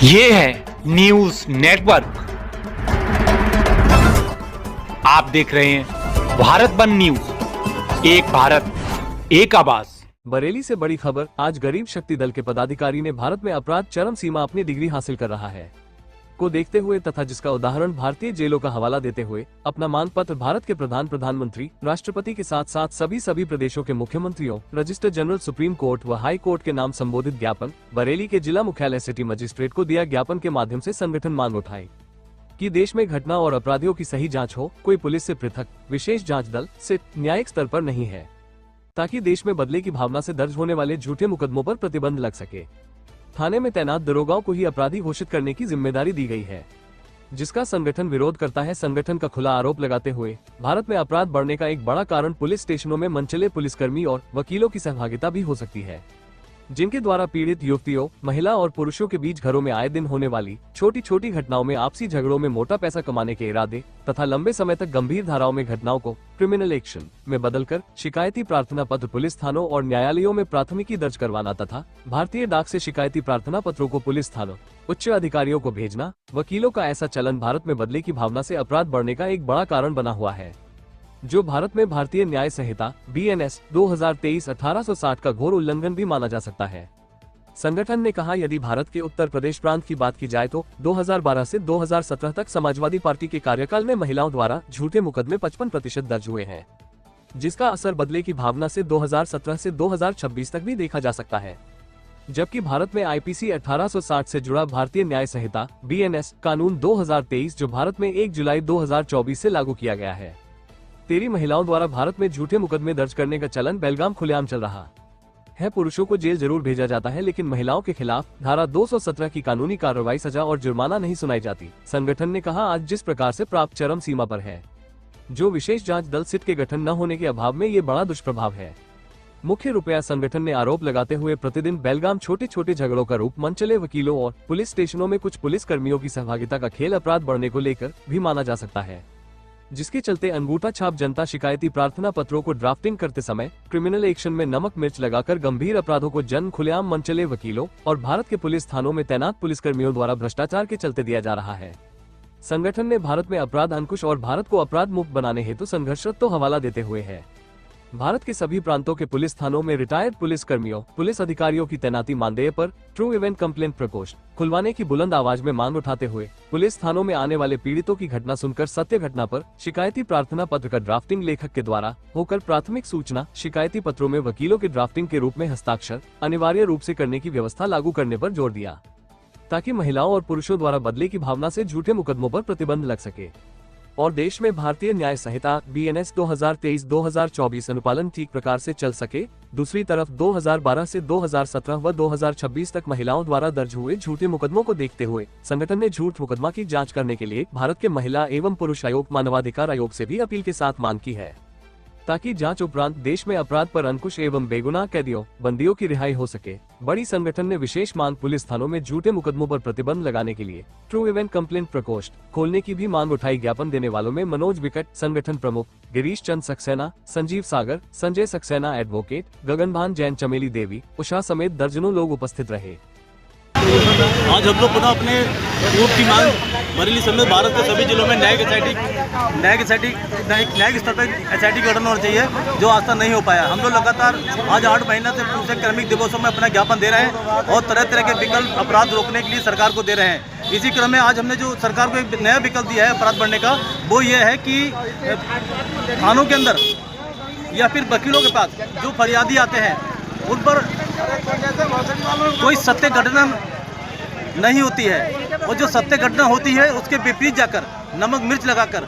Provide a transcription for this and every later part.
ये है news network. आप देख रहे हैं भारत वन न्यूज, एक भारत एक आवाज। बरेली से बड़ी खबर। आज गरीब शक्ति दल के पदाधिकारी ने भारत में अपराध चरम सीमा अपनी डिग्री हासिल कर रहा है को देखते हुए तथा जिसका उदाहरण भारतीय जेलों का हवाला देते हुए अपना मांग भारत के प्रधानमंत्री, राष्ट्रपति के साथ साथ सभी प्रदेशों के मुख्यमंत्रियों, रजिस्टर जनरल, सुप्रीम कोर्ट व हाई कोर्ट के नाम संबोधित ज्ञापन बरेली के जिला मुख्यालय सिटी मजिस्ट्रेट को दिया। ज्ञापन के माध्यम से संगठन मांग उठाई कि देश में घटना और अपराधियों की सही जांच हो। कोई पुलिस से पृथक विशेष जांच दल सिर्फ न्यायिक स्तर पर नहीं है, ताकि देश में बदले की भावना से दर्ज होने वाले झूठे मुकदमों पर प्रतिबंध लग सके। थाने में तैनात दरोगाओं को ही अपराधी घोषित करने की जिम्मेदारी दी गई है, जिसका संगठन विरोध करता है। संगठन का खुला आरोप लगाते हुए भारत में अपराध बढ़ने का एक बड़ा कारण पुलिस स्टेशनों में मनचले पुलिसकर्मी और वकीलों की सहभागिता भी हो सकती है, जिनके द्वारा पीड़ित युवतियों, महिला और पुरुषों के बीच घरों में आए दिन होने वाली छोटी छोटी घटनाओं में आपसी झगड़ों में मोटा पैसा कमाने के इरादे तथा लंबे समय तक गंभीर धाराओं में घटनाओं को क्रिमिनल एक्शन में बदलकर शिकायती प्रार्थना पत्र पुलिस थानों और न्यायालयों में प्राथमिकी दर्ज करवाना तथा भारतीय डाक से शिकायती प्रार्थना पत्रों को पुलिस थानों उच्च अधिकारियों को भेजना। वकीलों का ऐसा चलन भारत में बदले की भावना से अपराध बढ़ने का एक बड़ा कारण बना हुआ है, जो भारत में भारतीय न्याय संहिता BNS 2023 1860 का घोर उल्लंघन भी माना जा सकता है। संगठन ने कहा, यदि भारत के उत्तर प्रदेश प्रांत की बात की जाए तो 2012 से 2017 तक समाजवादी पार्टी के कार्यकाल में महिलाओं द्वारा झूठे मुकदमे 55% दर्ज हुए हैं, जिसका असर बदले की भावना से 2017 से 2026 तक भी देखा जा सकता है। जबकि भारत में IPC 1860 से जुड़ा भारतीय न्याय संहिता BNS कानून 2023, जो भारत में 1 जुलाई 2024 से लागू किया गया है, तेरी महिलाओं द्वारा भारत में झूठे मुकदमे दर्ज करने का चलन बेलगाम खुलेआम चल रहा है। पुरुषों को जेल जरूर भेजा जाता है, लेकिन महिलाओं के खिलाफ धारा 217 की कानूनी कार्रवाई, सजा और जुर्माना नहीं सुनाई जाती। संगठन ने कहा, आज जिस प्रकार से प्राप्त चरम सीमा पर है, जो विशेष जांच दल सिट के गठन न होने के अभाव में ये बड़ा दुष्प्रभाव है। मुख्य रुपया संगठन ने आरोप लगाते हुए प्रतिदिन बेलगाम छोटे छोटे झगड़ों का रूप, मनचले वकीलों और पुलिस स्टेशनों में कुछ पुलिस कर्मियों की सहभागिता का खेल अपराध बढ़ने को लेकर भी माना जा सकता है, जिसके चलते अंगूठा छाप जनता शिकायती प्रार्थना पत्रों को ड्राफ्टिंग करते समय क्रिमिनल एक्शन में नमक मिर्च लगाकर गंभीर अपराधों को जन खुलेआम मनचले वकीलों और भारत के पुलिस थानों में तैनात पुलिसकर्मियों द्वारा भ्रष्टाचार के चलते दिया जा रहा है। संगठन ने भारत में अपराध अंकुश और भारत को अपराध मुक्त बनाने हेतु संघर्षरत तो हवाला देते हुए है भारत के सभी प्रांतों के पुलिस थानों में रिटायर्ड पुलिस कर्मियों, पुलिस अधिकारियों की तैनाती मानदेय पर ट्रू इवेंट कंप्लेंट प्रकोष्ठ खुलवाने की बुलंद आवाज में मांग उठाते हुए पुलिस थानों में आने वाले पीड़ितों की घटना सुनकर सत्य घटना पर शिकायती प्रार्थना पत्र का ड्राफ्टिंग लेखक के द्वारा होकर प्राथमिक सूचना शिकायती पत्रों में वकीलों के ड्राफ्टिंग के रूप में हस्ताक्षर अनिवार्य रूप से करने की व्यवस्था लागू करने पर जोर दिया, ताकि महिलाओं और पुरुषों द्वारा बदले की भावना से झूठे मुकदमों पर प्रतिबंध लग सके और देश में भारतीय न्याय संहिता BNS 2023-2024 अनुपालन ठीक प्रकार से चल सके। दूसरी तरफ 2012 से 2017 व 2026 तक महिलाओं द्वारा दर्ज हुए झूठे मुकदमों को देखते हुए संगठन ने झूठ मुकदमा की जांच करने के लिए भारत के महिला एवं पुरुष आयोग, मानवाधिकार आयोग से भी अपील के साथ मांग की है, ताकि जांच उपरांत देश में अपराध पर अंकुश एवं बेगुनाह कैदियों, बंदियों की रिहाई हो सके। बड़ी संगठन ने विशेष मांग पुलिस थानों में झूठे मुकदमों पर प्रतिबंध लगाने के लिए ट्रू इवेंट कंप्लेंट प्रकोष्ठ खोलने की भी मांग उठाई। ज्ञापन देने वालों में मनोज विकट संगठन प्रमुख, गिरीश चंद सक्सेना, संजीव सागर, संजय सक्सेना एडवोकेट, गगनभान जैन, चमेली देवी, उषा समेत दर्जनों लोग उपस्थित रहे। आज हम लोग पुनः अपने ग्रुप की मांग बरेली समेत भारत के सभी जिलों में न्यायिक स्तर पर SIT गठन होना चाहिए, जो आज तक नहीं हो पाया। हम लोग लगातार आज 8 महीना से पूरे क्रमिक दिवसों में अपना ज्ञापन दे रहे हैं और तरह तरह के विकल्प अपराध रोकने के लिए सरकार को दे रहे हैं। इसी क्रम में आज हमने जो सरकार को एक नया विकल्प दिया है अपराध बढ़ने का, वो ये है कि थानों के अंदर या फिर वकीलों के पास जो फरियादी आते हैं उन पर कोई सत्य घटना नहीं होती है, और जो सत्य घटना होती है उसके विपरीत जाकर नमक मिर्च लगाकर,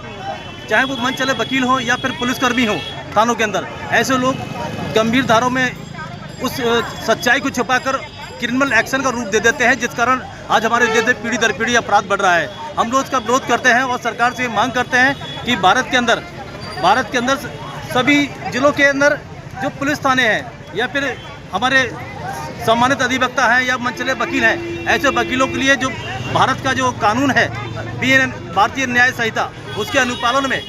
चाहे वो मन चले वकील हो या फिर पुलिसकर्मी हो, थानों के अंदर ऐसे लोग गंभीर धारों में उस सच्चाई को छुपाकर क्रिमिनल एक्शन का रूप दे देते हैं, जिस कारण आज हमारे देश में पीढ़ी दर पीढ़ी अपराध बढ़ रहा है। हम लोग इसका विरोध करते हैं और सरकार से मांग करते हैं कि भारत के अंदर सभी जिलों के अंदर जो पुलिस थाने हैं या फिर हमारे सम्मानित अधिवक्ता हैं या मनचले वकील हैं, ऐसे वकीलों के लिए जो भारत का जो कानून है भारतीय न्याय संहिता, उसके अनुपालन में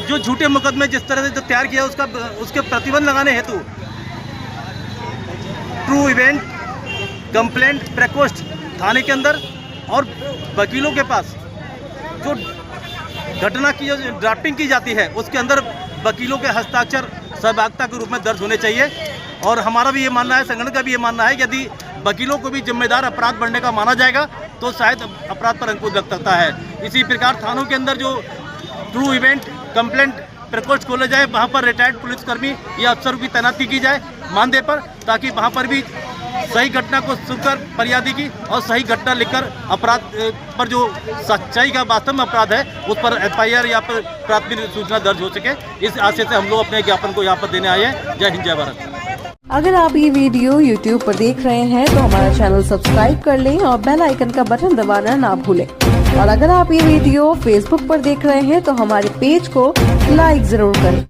जो झूठे मुकदमे जिस तरह से जो तैयार किया उसके प्रतिबंध लगाने हेतु ट्रू इवेंट कंप्लेंट प्रकोष्ठ थाने के अंदर और वकीलों के पास जो घटना की जो ड्राफ्टिंग की जाती है उसके अंदर वकीलों के हस्ताक्षर सहभागिता के रूप में दर्ज होने चाहिए। और हमारा भी ये मानना है, संगठन का भी ये मानना है कि यदि वकीलों को भी जिम्मेदार अपराध बढ़ने का माना जाएगा तो शायद अपराध पर अंकुश लग सकता है। इसी प्रकार थानों के अंदर जो ट्रू इवेंट कंप्लेंट प्रकोष्ठ खोले जाए, वहाँ पर रिटायर्ड पुलिसकर्मी या अफसरों की तैनाती की जाए मानदेय पर, ताकि वहाँ पर भी सही घटना को सुनकर फरियादी की और सही घटना लिखकर अपराध पर जो सच्चाई का वास्तव में अपराध है उस पर FIR या फिर प्राथमिक सूचना दर्ज हो सके। इस आशय से हम लोग अपने ज्ञापन को यहाँ पर देने आए हैं। जय हिंद, जय भारत। अगर आप ये वीडियो YouTube पर देख रहे हैं तो हमारा चैनल सब्सक्राइब कर लें और बेल आइकन का बटन दबाना ना भूलें। और अगर आप ये वीडियो Facebook पर देख रहे हैं तो हमारे पेज को लाइक जरूर करें।